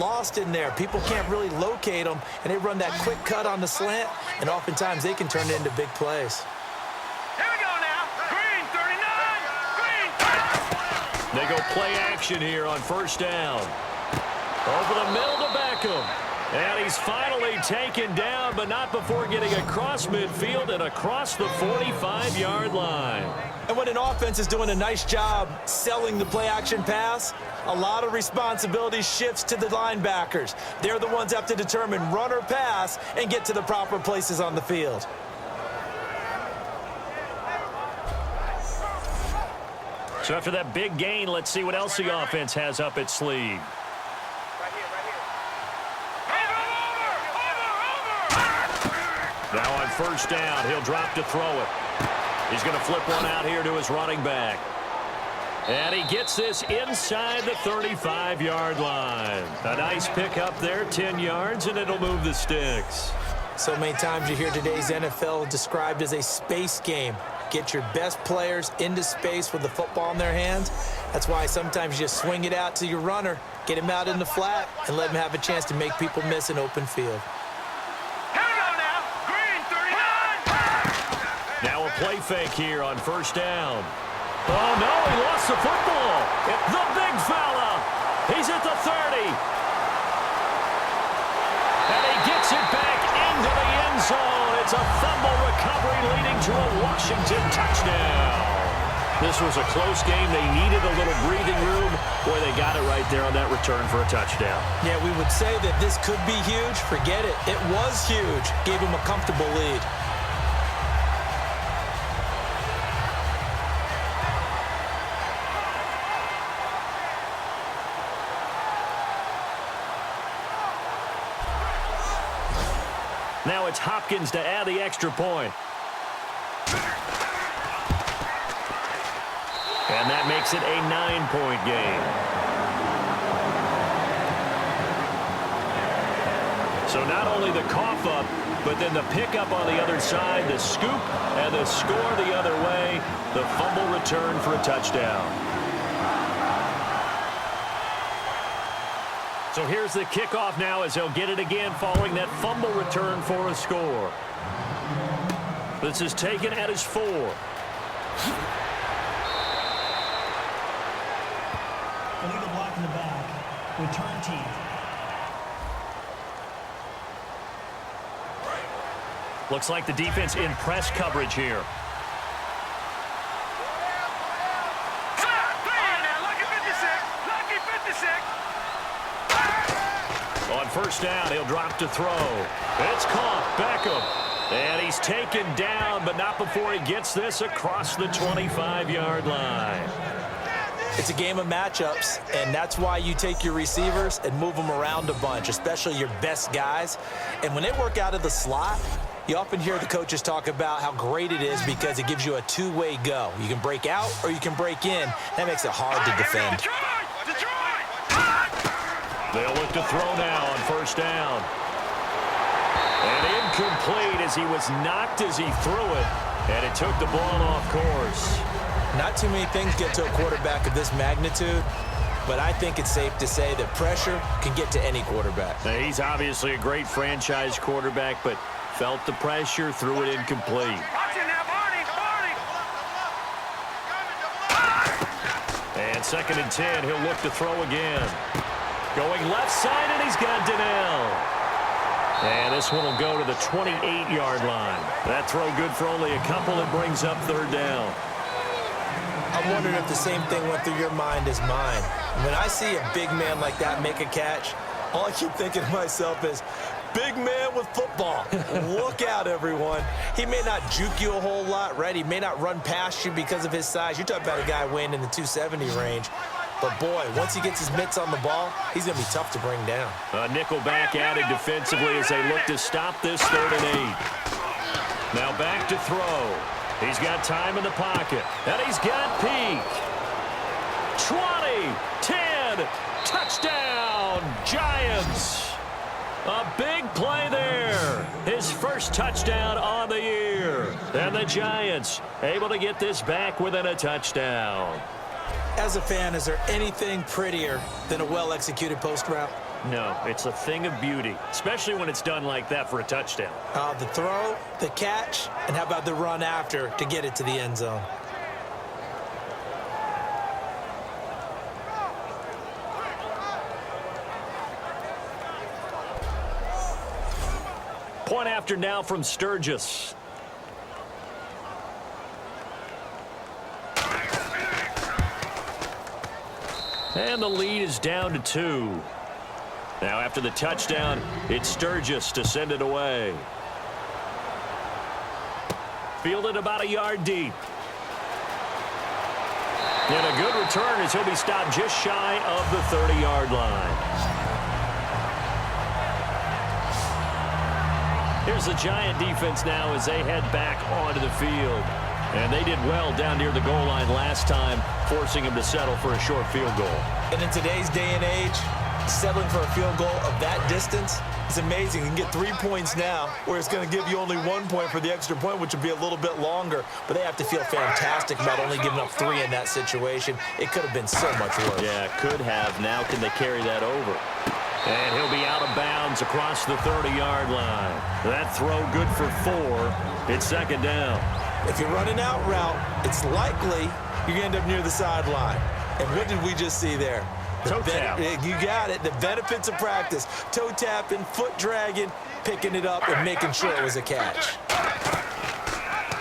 lost in there. People can't really locate them, and they run that quick cut on the slant, and oftentimes they can turn it into big plays. Here we go now. Green, 39. Green. They go play action here on first down. Over the middle to Beckham. And he's finally taken down, but not before getting across midfield and across the 45-yard line. And when an offense is doing a nice job selling the play-action pass, a lot of responsibility shifts to the linebackers. They're the ones that have to determine run or pass and get to the proper places on the field. So after that big gain, let's see what else the offense has up its sleeve. Now on first down, he'll drop to throw it. He's going to flip one out here to his running back. And he gets this inside the 35-yard line. A nice pick up there, 10 yards, and it'll move the sticks. So many times you hear today's NFL described as a space game. Get your best players into space with the football in their hands. That's why sometimes you just swing it out to your runner, get him out in the flat, and let him have a chance to make people miss an open field. Now a play fake here on first down. Oh, no, he lost the football. The big fella. He's at the 30. And he gets it back into the end zone. It's a fumble recovery leading to a Washington touchdown. This was a close game. They needed a little breathing room. Boy, they got it right there on that return for a touchdown. Yeah, we would say that this could be huge. Forget it. It was huge. Gave him a comfortable lead. Now it's Hopkins to add the extra point. And that makes it a 9-point game. So not only the cough up, but then the pickup on the other side, the scoop, and the score the other way, the fumble return for a touchdown. So here's the kickoff now as he'll get it again following that fumble return for a score. This is taken at his 4. Illegal block in the back. Return team. Looks like the defense in press coverage here. On first down, he'll drop to throw. It's caught. Beckham. And he's taken down, but not before he gets this across the 25-yard line. It's a game of matchups, and that's why you take your receivers and move them around a bunch, especially your best guys. And when they work out of the slot, you often hear the coaches talk about how great it is because it gives you a two-way go. You can break out or you can break in. That makes it hard to defend. They'll look to throw now on first down. And incomplete as he was knocked as he threw it. And it took the ball off course. Not too many things get to a quarterback of this magnitude, but I think it's safe to say that pressure can get to any quarterback. Now, he's obviously a great franchise quarterback, but felt the pressure, threw it incomplete. And 2nd and 10, he'll look to throw again. Going left side, and he's got Donnell. And this one will go to the 28-yard line. That throw good for only a couple. It brings up 3rd down. I'm wondering if the same thing went through your mind as mine. When I see a big man like that make a catch, all I keep thinking to myself is, big man with football. Look out, everyone. He may not juke you a whole lot, right? He may not run past you because of his size. You're talking about a guy weighing in the 270 range. But, boy, once he gets his mitts on the ball, he's going to be tough to bring down. A nickel back added defensively as they look to stop this 3rd and 8. Now back to throw. He's got time in the pocket. And he's got Peak. 20, 10, touchdown, Giants. A big play there. His first touchdown on the year. And the Giants able to get this back within a touchdown. As a fan, is there anything prettier than a well-executed post route? No, it's a thing of beauty, especially when it's done like that for a touchdown. The throw, the catch, and how about the run after to get it to the end zone? Point after now from Sturgis. And the lead is down to 2. Now after the touchdown, it's Sturgis to send it away. Fielded about a yard deep. And a good return as he'll be stopped just shy of the 30-yard line. Here's the Giant defense now as they head back onto the field. And they did well down near the goal line last time, forcing him to settle for a short field goal. And in today's day and age, settling for a field goal of that distance is amazing. You can get 3 points now, where it's going to give you only 1 point for the extra point, which would be a little bit longer. But they have to feel fantastic about only giving up 3 in that situation. It could have been so much worse. Yeah, could have. Now can they carry that over? And he'll be out of bounds across the 30-yard line. That throw good for 4. It's second down. If you're running out route, it's likely you're going to end up near the sideline. And what did we just see there? Toe tap. You got it. The benefits of practice. Toe tapping, foot dragging, picking it up, and making sure it was a catch.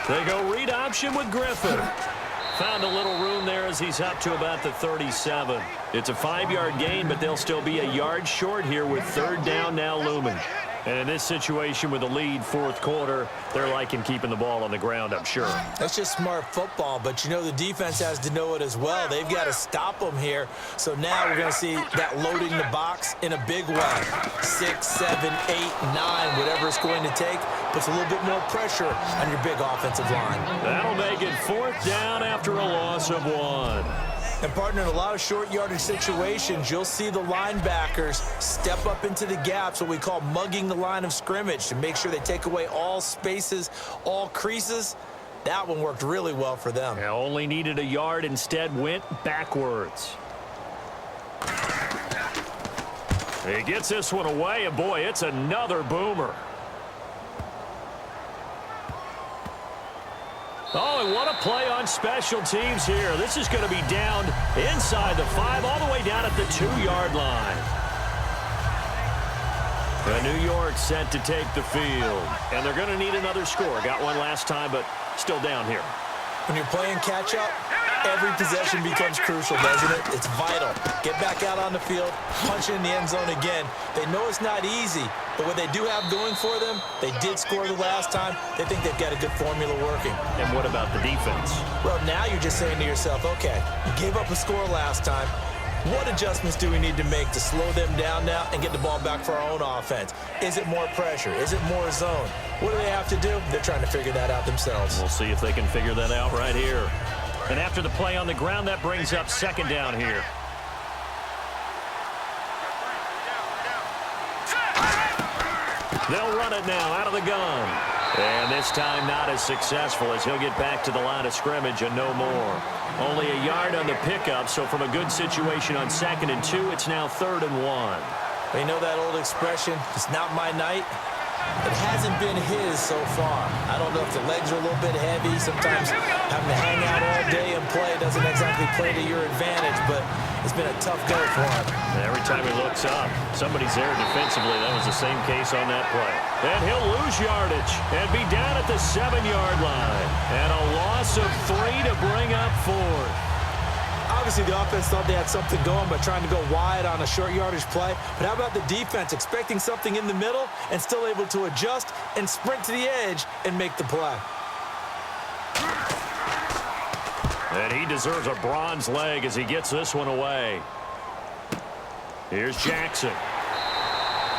They go read option with Griffin. Found a little room there as he's up to about the 37. It's a 5-yard gain, but they'll still be a yard short here with third down now looming. And in this situation with the lead, fourth quarter, they're liking keeping the ball on the ground, I'm sure. That's just smart football, but you know the defense has to know it as well. They've got to stop them here. So now we're going to see that loading the box in a big way. 6, 7, 8, 9, whatever it's going to take, puts a little bit more pressure on your big offensive line. That'll make it fourth down after a loss of 1. And, partner, in a lot of short yardage situations, you'll see the linebackers step up into the gaps, what we call mugging the line of scrimmage, to make sure they take away all spaces, all creases. That one worked really well for them. Yeah, only needed a yard, instead went backwards. He gets this one away, and boy, it's another boomer. Oh, and what a play on special teams here. This is going to be down inside the 5, all the way down at the 2-yard line. New York set to take the field, and they're going to need another score. Got one last time, but still down here. When you're playing catch-up, every possession becomes crucial, doesn't it? It's vital. Get back out on the field, punch in the end zone again. They know it's not easy, but what they do have going for them, they did score the last time. They think they've got a good formula working. And what about the defense? Well, now you're just saying to yourself, okay, we gave up a score last time. What adjustments do we need to make to slow them down now and get the ball back for our own offense? Is it more pressure? Is it more zone? What do they have to do? They're trying to figure that out themselves. We'll see if they can figure that out right here. And after the play on the ground, that brings up second down here. They'll run it now out of the gun. And this time not as successful as he'll get back to the line of scrimmage and no more. Only a yard on the pickup, so from a good situation on 2nd and 2, it's now 3rd and 1. Well, you know that old expression, it's not my night? It hasn't been his so far. I don't know if the legs are a little bit heavy. Sometimes having to hang out all day and play doesn't exactly play to your advantage, but it's been a tough go for him. Every time he looks up, somebody's there defensively. That was the same case on that play. And he'll lose yardage and be down at the 7-yard line. And a loss of 3 to bring up 4th. Obviously, the offense thought they had something going by trying to go wide on a short yardage play. But how about the defense expecting something in the middle and still able to adjust and sprint to the edge and make the play? And he deserves a bronze leg as he gets this one away. Here's Jackson.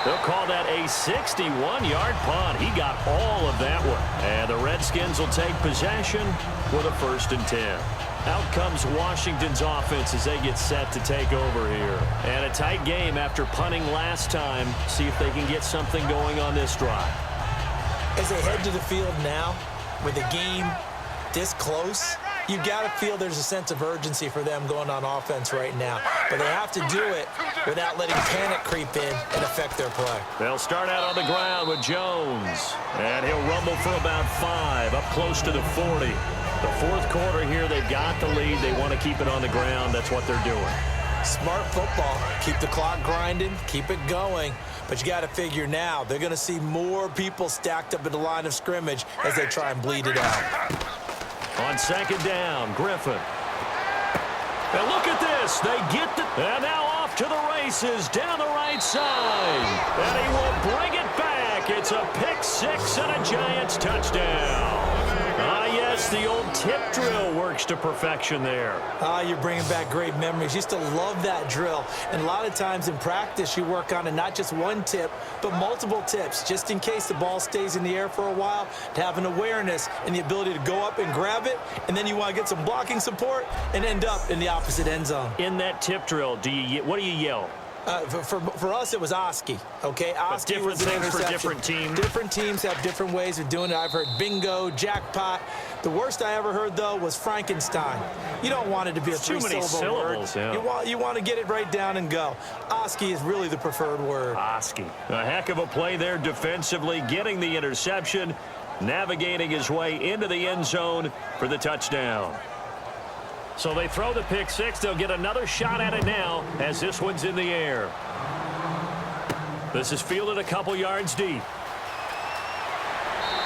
They'll call that a 61-yard punt. He got all of that one. And the Redskins will take possession with a 1st and 10. Out comes Washington's offense as they get set to take over here. And a tight game after punting last time. See if they can get something going on this drive. As they head to the field now, with the game this close, you got to feel there's a sense of urgency for them going on offense right now. But they have to do it without letting panic creep in and affect their play. They'll start out on the ground with Jones. And he'll rumble for about 5, up close to the 40. The fourth quarter here, they've got the lead. They want to keep it on the ground. That's what they're doing. Smart football. Keep the clock grinding. Keep it going. But you got to figure now, they're going to see more people stacked up at the line of scrimmage as they try and bleed it out. On second down, Griffin. And look at this. They get the... And now off to the races down the right side. And he will bring it back. It's a pick 6 and a Giants touchdown. Yes, the old tip drill works to perfection there. You're bringing back great memories. Used to love that drill. And a lot of times in practice, you work on it, not just one tip, but multiple tips, just in case the ball stays in the air for a while, to have an awareness and the ability to go up and grab it, and then you want to get some blocking support and end up in the opposite end zone. In that tip drill, what do you yell? For us, it was Oski, okay? Oski different was an things for interception. different teams. Different teams have different ways of doing it. I've heard bingo, jackpot. The worst I ever heard, though, was Frankenstein. You don't want it to be a three-syllable word. Yeah. You want to get it right down and go. Oski is really the preferred word. Oski. A heck of a play there defensively, getting the interception, navigating his way into the end zone for the touchdown. So they throw the pick 6. They'll get another shot at it now as this one's in the air. This is fielded a couple yards deep.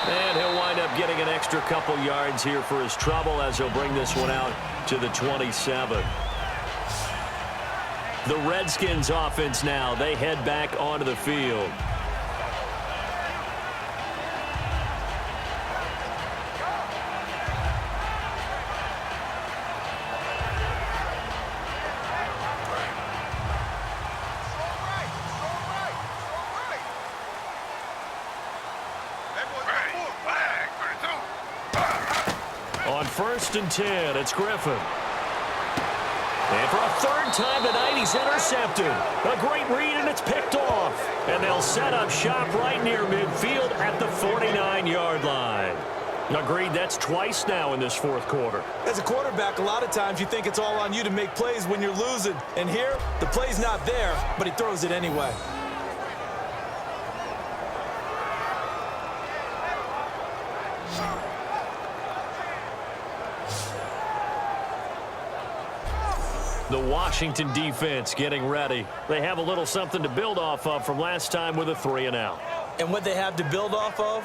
And he'll wind up getting an extra couple yards here for his trouble as he'll bring this one out to the 27. The Redskins offense now. They head back onto the field. On 1st and 10, it's Griffin. And for a third time tonight, he's intercepted. A great read, and it's picked off. And they'll set up shop right near midfield at the 49-yard line. Agreed, that's twice now in this fourth quarter. As a quarterback, a lot of times you think it's all on you to make plays when you're losing. And here, the play's not there, but he throws it anyway. The Washington defense getting ready. They have a little something to build off of from last time with a 3-and-out. And what they have to build off of?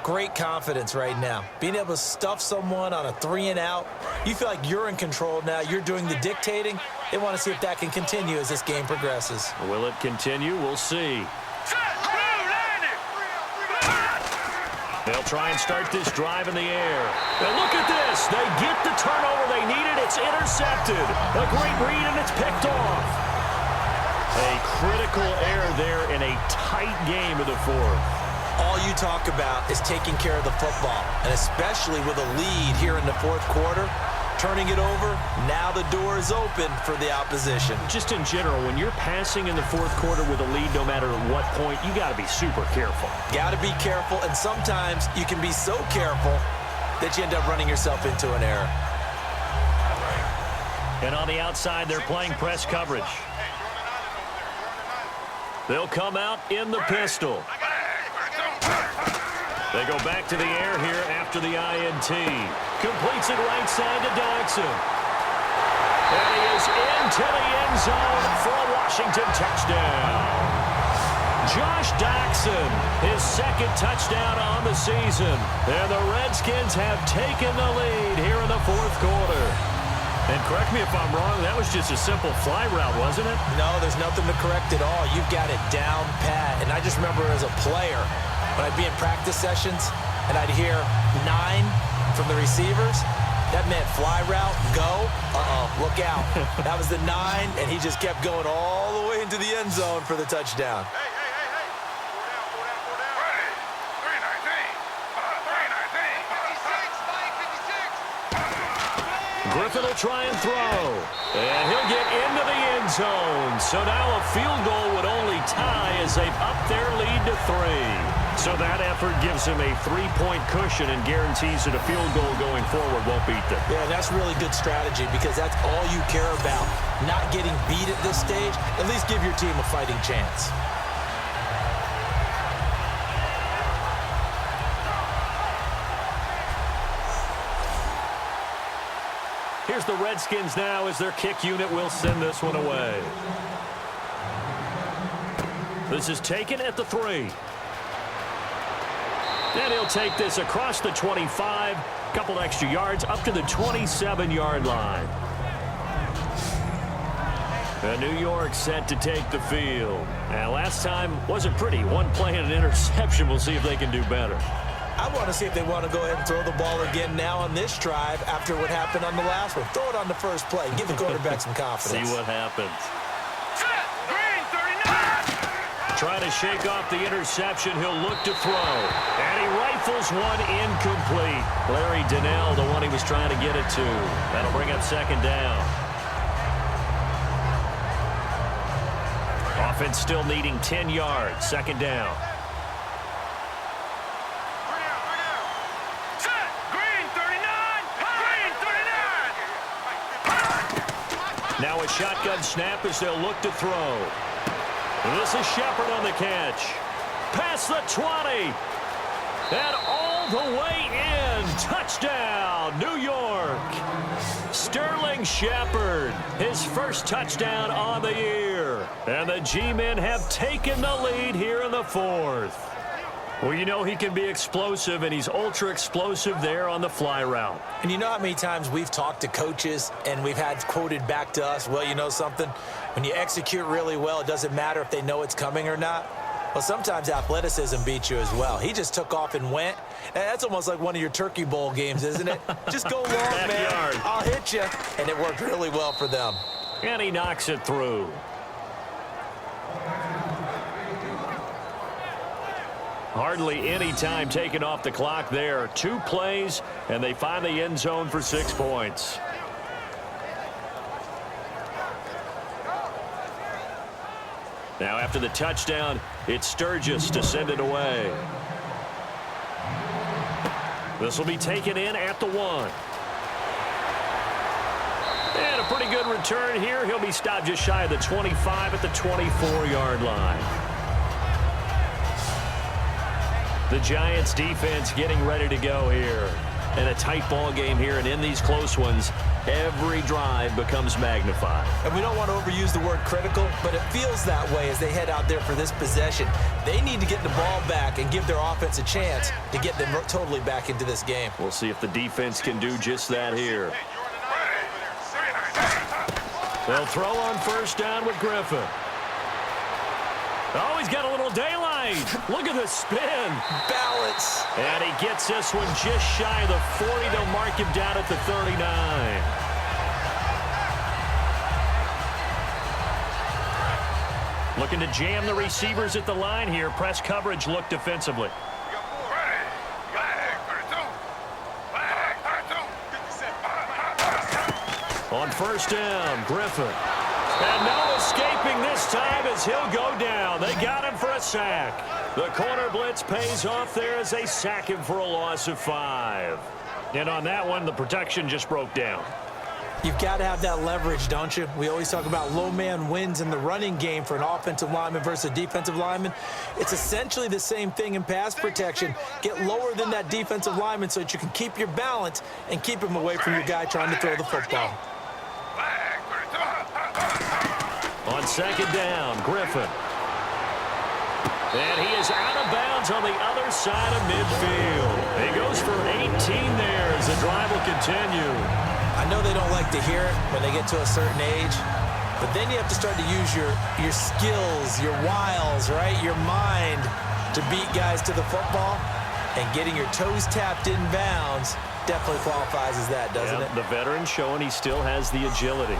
Great confidence right now. Being able to stuff someone on a 3-and-out. You feel like you're in control now. You're doing the dictating. They want to see if that can continue as this game progresses. Will it continue? We'll see. They'll try and start this drive in the air. And look at this. They get the turnover they needed. It's intercepted. A great read, and it's picked off. A critical error there in a tight game of the fourth. All you talk about is taking care of the football, and especially with a lead here in the fourth quarter, turning it over, now the door is open for the opposition. Just in general, when you're passing in the fourth quarter with a lead, no matter what point, you got to be super careful. Got to be careful, and sometimes you can be so careful that you end up running yourself into an error. And on the outside, they're playing press coverage. They'll come out in the pistol. They go back to the air here after the INT. Completes it right side to Dodson. And he is into the end zone for a Washington touchdown. Josh Dodson, his second touchdown on the season. And the Redskins have taken the lead here in the fourth quarter. And correct me if I'm wrong, that was just a simple fly route, wasn't it? No, there's nothing to correct at all. You've got it down pat. And I just remember as a player, when I'd be in practice sessions and I'd hear 9 from the receivers, that meant fly route, go, look out. That was the 9, and he just kept going all the way into the end zone for the touchdown. Hey. Go down. 319. 319. 56, Mike, 56. Griffin will try and throw. And he'll get into the end zone. So now a field goal would only tie as they've upped their lead to 3. So that effort gives him a 3-point cushion and guarantees that a field goal going forward won't beat them. Yeah, that's really good strategy because that's all you care about. Not getting beat at this stage. At least give your team a fighting chance. Here's the Redskins now as their kick unit will send this one away. This is taken at the 3. And he'll take this across the 25, couple extra yards up to the 27-yard line. And New York set to take the field. Now, last time wasn't pretty. One play and an interception. We'll see if they can do better. I want to see if they want to go ahead and throw the ball again now on this drive after what happened on the last one. Throw it on the first play. Give the quarterback some confidence. See what happens. Trying to shake off the interception. He'll look to throw. And he rifles one incomplete. Larry Donnell, the one he was trying to get it to. That'll bring up second down. Offense still needing 10 yards. Second down. Now a shotgun snap as they'll look to throw. This is Shepard on the catch. Past the 20. And all the way in. Touchdown, New York. Sterling Shepard, his first touchdown on the year. And the G-men have taken the lead here in the 4th. Well, you know he can be explosive, and he's ultra-explosive there on the fly route. And you know how many times we've talked to coaches and we've had quoted back to us, well, you know something? When you execute really well, it doesn't matter if they know it's coming or not. Well, sometimes athleticism beats you as well. He just took off and went. And that's almost like one of your Turkey Bowl games, isn't it? Just go long, man. I'll hit you. And it worked really well for them. And he knocks it through. Hardly any time taken off the clock there. 2 plays, and they find the end zone for 6 points. Now after the touchdown, it's Sturgis to send it away. This will be taken in at the 1. And a pretty good return here. He'll be stopped just shy of the 25 at the 24-yard line. The Giants defense getting ready to go here. And a tight ball game here, and in these close ones, every drive becomes magnified. And we don't want to overuse the word critical, but it feels that way as they head out there for this possession. They need to get the ball back and give their offense a chance to get them totally back into this game. We'll see if the defense can do just that here. They'll throw on first down with Griffin. Oh, he's got a little daylight. Look at the spin. Balance. And he gets this one just shy of the 40. They'll mark him down at the 39. Looking to jam the receivers at the line here. Press coverage look defensively. On first down, Griffin. And no escaping this time as he'll go down. They got him for a sack. The corner blitz pays off there as they sack him for a loss of 5. And on that one, the protection just broke down. You've got to have that leverage, don't you? We always talk about low man wins in the running game for an offensive lineman versus a defensive lineman. It's essentially the same thing in pass protection. Get lower than that defensive lineman so that you can keep your balance and keep him away from your guy trying to throw the football. On second down, Griffin. And he is out of bounds on the other side of midfield. He goes for 18 there as the drive will continue. I know they don't like to hear it when they get to a certain age, but then you have to start to use your skills, your wiles, right? Your mind to beat guys to the football. And getting your toes tapped in bounds definitely qualifies as that, doesn't it? The veteran showing he still has the agility.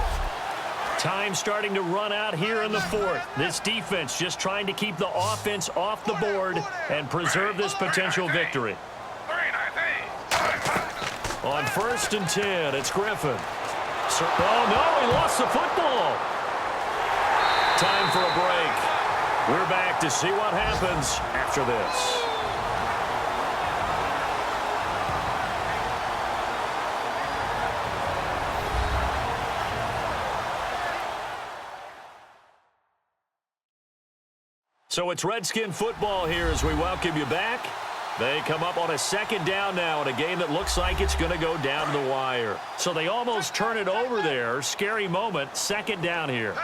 Time starting to run out here in the 4th. This defense just trying to keep the offense off the board and preserve this potential victory. On first and 10, it's Griffin. Oh, no, he lost the football. Time for a break. We're back to see what happens after this. So it's Redskin football here as we welcome you back. They come up on a second down now in a game that looks like it's going to go down to the wire. So they almost turn it over there. Scary moment. Second down here.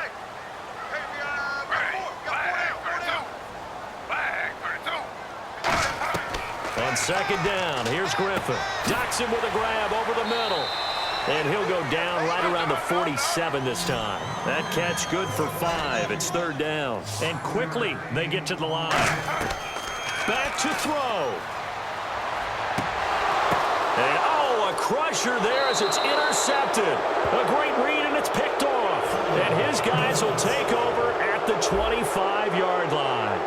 On second down, here's Griffin. Docks him with a grab over the middle. And he'll go down right around the 47 this time. That catch good for 5. It's third down. And quickly, they get to the line. Back to throw. And, oh, a crusher there as it's intercepted. A great read, and it's picked off. And his guys will take over at the 25-yard line.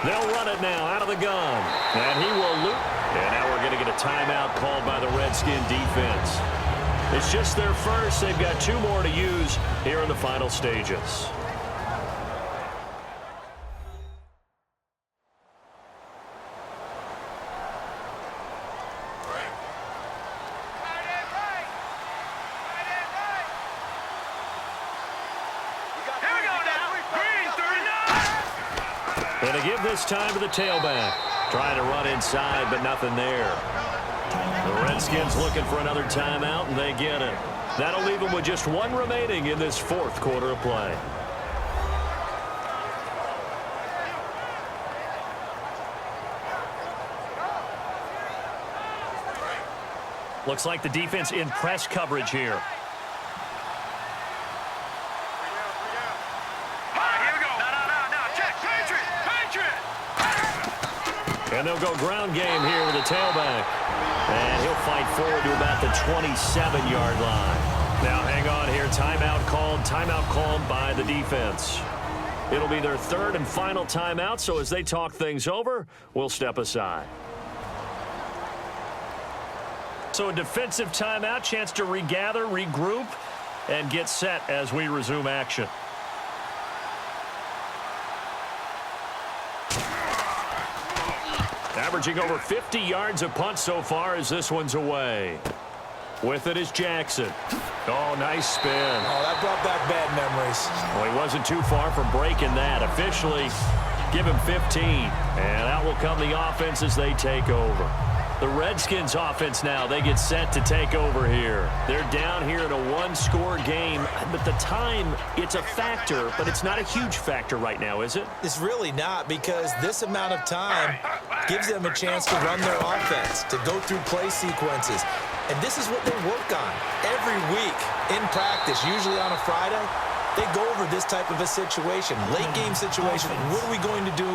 They'll run it now out of the gun. And he will loop. And now we're going to get a timeout called by the Redskin defense. It's just their first. They've got 2 more to use here in the final stages. And to give this time to the tailback. Trying to run inside, but nothing there. The Redskins looking for another timeout, and they get it. That'll leave them with just 1 remaining in this 4th quarter of play. Looks like the defense in press coverage here. And they'll go ground game here with a tailback. And he'll fight forward to about the 27-yard line. Now hang on here. Timeout called by the defense. It'll be their 3rd and final timeout, so as they talk things over, we'll step aside. So a defensive timeout, chance to regather, regroup, and get set as we resume action. Averaging over 50 yards a punt so far as this one's away. With it is Jackson. Oh, nice spin. Oh, that brought back bad memories. Well, he wasn't too far from breaking that. Officially, give him 15. And out will come the offense as they take over. The Redskins offense now, they get set to take over here. They're down here in a 1-score game, but the time, it's a factor, but it's not a huge factor right now, is it? It's really not, because this amount of time gives them a chance to run their offense, to go through play sequences. And this is what they work on every week in practice, usually on a Friday. They go over this type of a situation, late game situation. What are we going to do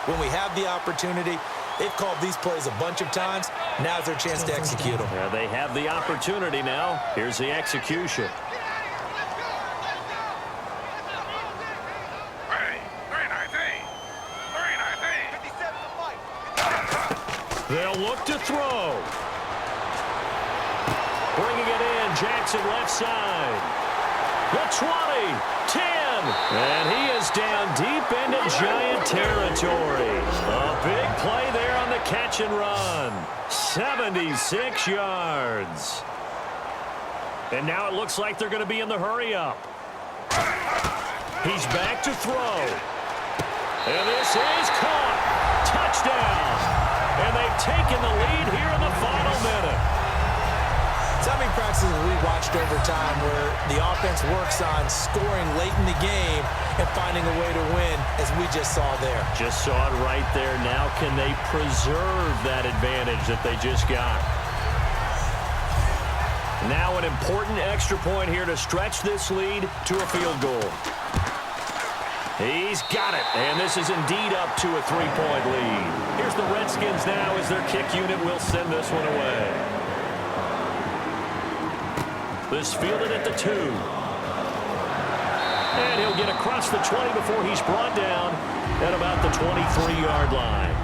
when we have the opportunity? They've called these plays a bunch of times. Now's their chance to execute them. Yeah, they have the opportunity now. Here's the execution. They'll look to throw. Bringing it in, Jackson left side. The 20, 10, and he is down deep into Giant territory. A big play there on the catch and run. 76 yards. And now it looks like they're going to be in the hurry up. He's back to throw. And this is caught. Touchdown. And they've taken the lead here in the final minute. So many practices we watched over time where the offense works on scoring late in the game and finding a way to win, as we just saw there. Just saw it right there. Now can they preserve that advantage that they just got? Now an important extra point here to stretch this lead to a field goal. He's got it, and this is indeed up to a 3-point lead. Here's the Redskins now as their kick unit will send this one away. This fielded at the 2. And he'll get across the 20 before he's brought down at about the 23-yard line.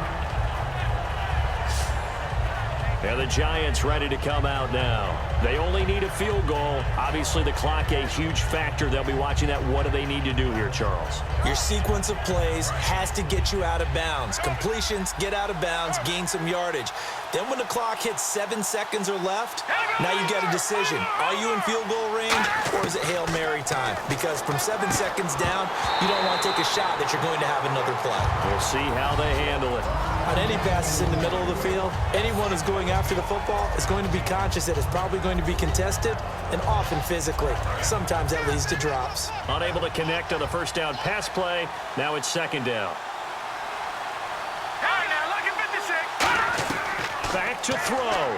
And the Giants ready to come out now. They only need a field goal. Obviously, the clock a huge factor. They'll be watching that. What do they need to do here, Charles? Your sequence of plays has to get you out of bounds. Completions, get out of bounds, gain some yardage. Then when the clock hits 7 seconds or left, now you get a decision. Are you in field goal range or is it Hail Mary time? Because from 7 seconds down, you don't want to take a shot that you're going to have another play. We'll see how they handle it. On any passes in the middle of the field, anyone who's going after the football is going to be conscious that it's probably going to be contested and often physically. Sometimes that leads to drops. Unable to connect on the first down pass play. Now it's second down. Hey, now look at 56. Back to throw.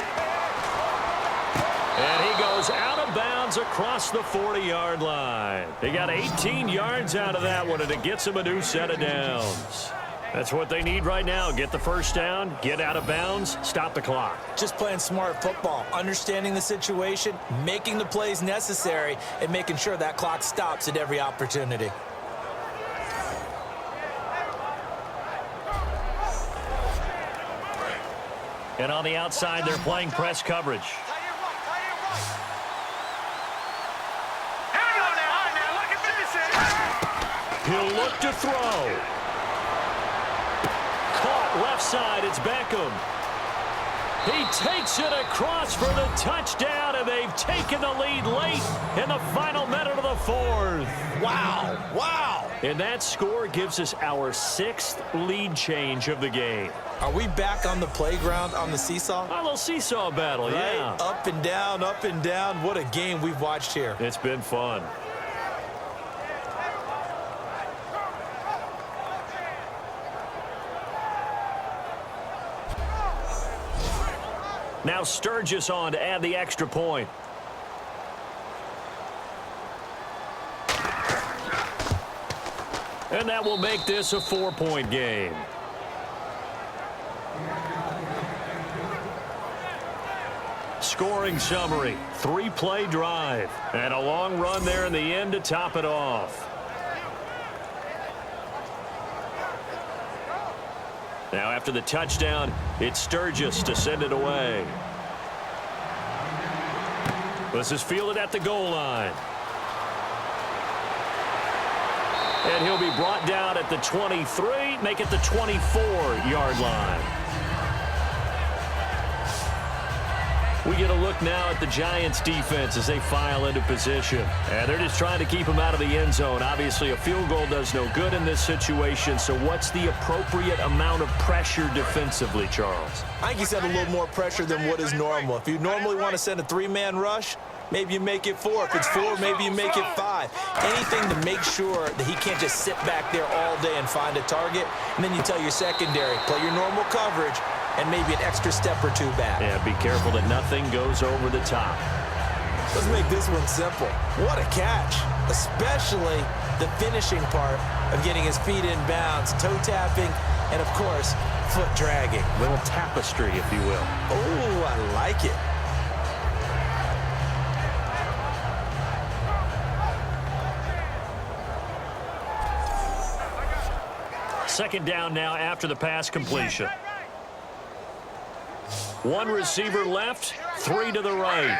And he goes out of bounds across the 40-yard line. He got 18 yards out of that one, and it gets him a new set of downs. That's what they need right now. Get the first down, get out of bounds, stop the clock. Just playing smart football, understanding the situation, making the plays necessary, and making sure that clock stops at every opportunity. And on the outside, they're playing press coverage. Here we go now. All right, now look at 56. He'll look to throw. Caught left side, it's Beckham. He takes it across for the touchdown, and they've taken the lead late in the final minute of the fourth. Wow, wow. And that score gives us our 6th lead change of the game. Are we back on the playground on the seesaw? A little seesaw battle, yeah. Right? Up and down, up and down. What a game we've watched here. It's been fun. Now Sturgis on to add the extra point. And that will make this a 4-point game. Scoring summary, 3-play drive. And a long run there in the end to top it off. Now after the touchdown, it's Sturgis to send it away. This is fielded at the goal line. And he'll be brought down at the 23, make it the 24-yard line. We get a look now at the Giants' defense as they file into position. And they're just trying to keep him out of the end zone. Obviously, a field goal does no good in this situation. So what's the appropriate amount of pressure defensively, Charles? I think he said a little more pressure than what is normal. If you normally want to send a 3-man rush, maybe you make it 4. If it's 4, maybe you make it 5. Anything to make sure that he can't just sit back there all day and find a target. And then you tell your secondary, play your normal coverage, and maybe an extra step or 2 back. Yeah, be careful that nothing goes over the top. Let's make this one simple. What a catch, especially the finishing part of getting his feet in bounds, toe tapping, and of course, foot dragging. Little tapestry, if you will. Oh, I like it. Second down now after the pass completion. 1 receiver left, 3 to the right.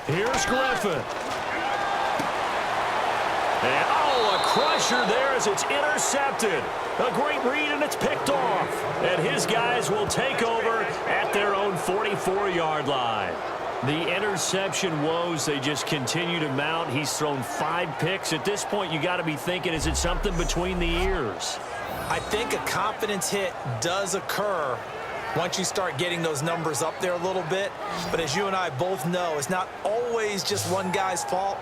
Here's Griffin. And, a crusher there as it's intercepted. A great read, and it's picked off. And his guys will take over at their own 44-yard line. The interception woes, they just continue to mount. He's thrown 5 picks. At this point, you got to be thinking, is it something between the ears? I think a confidence hit does occur once you start getting those numbers up there a little bit. But as you and I both know, it's not always just one guy's fault.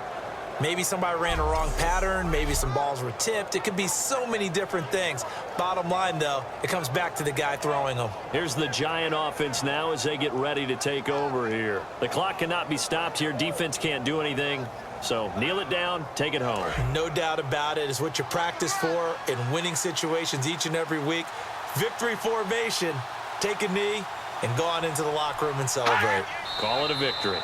Maybe somebody ran a wrong pattern. Maybe some balls were tipped. It could be so many different things. Bottom line, though, it comes back to the guy throwing them. Here's the Giant offense now as they get ready to take over here. The clock cannot be stopped here. Defense can't do anything. So kneel it down, take it home. No doubt about it. It's what you practice for in winning situations each and every week. Victory formation. Take a knee and go on into the locker room and celebrate. Call it a victory.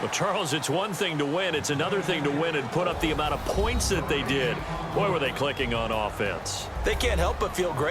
Well, Charles, it's one thing to win. It's another thing to win and put up the amount of points that they did. Boy, were they clicking on offense. They can't help but feel great.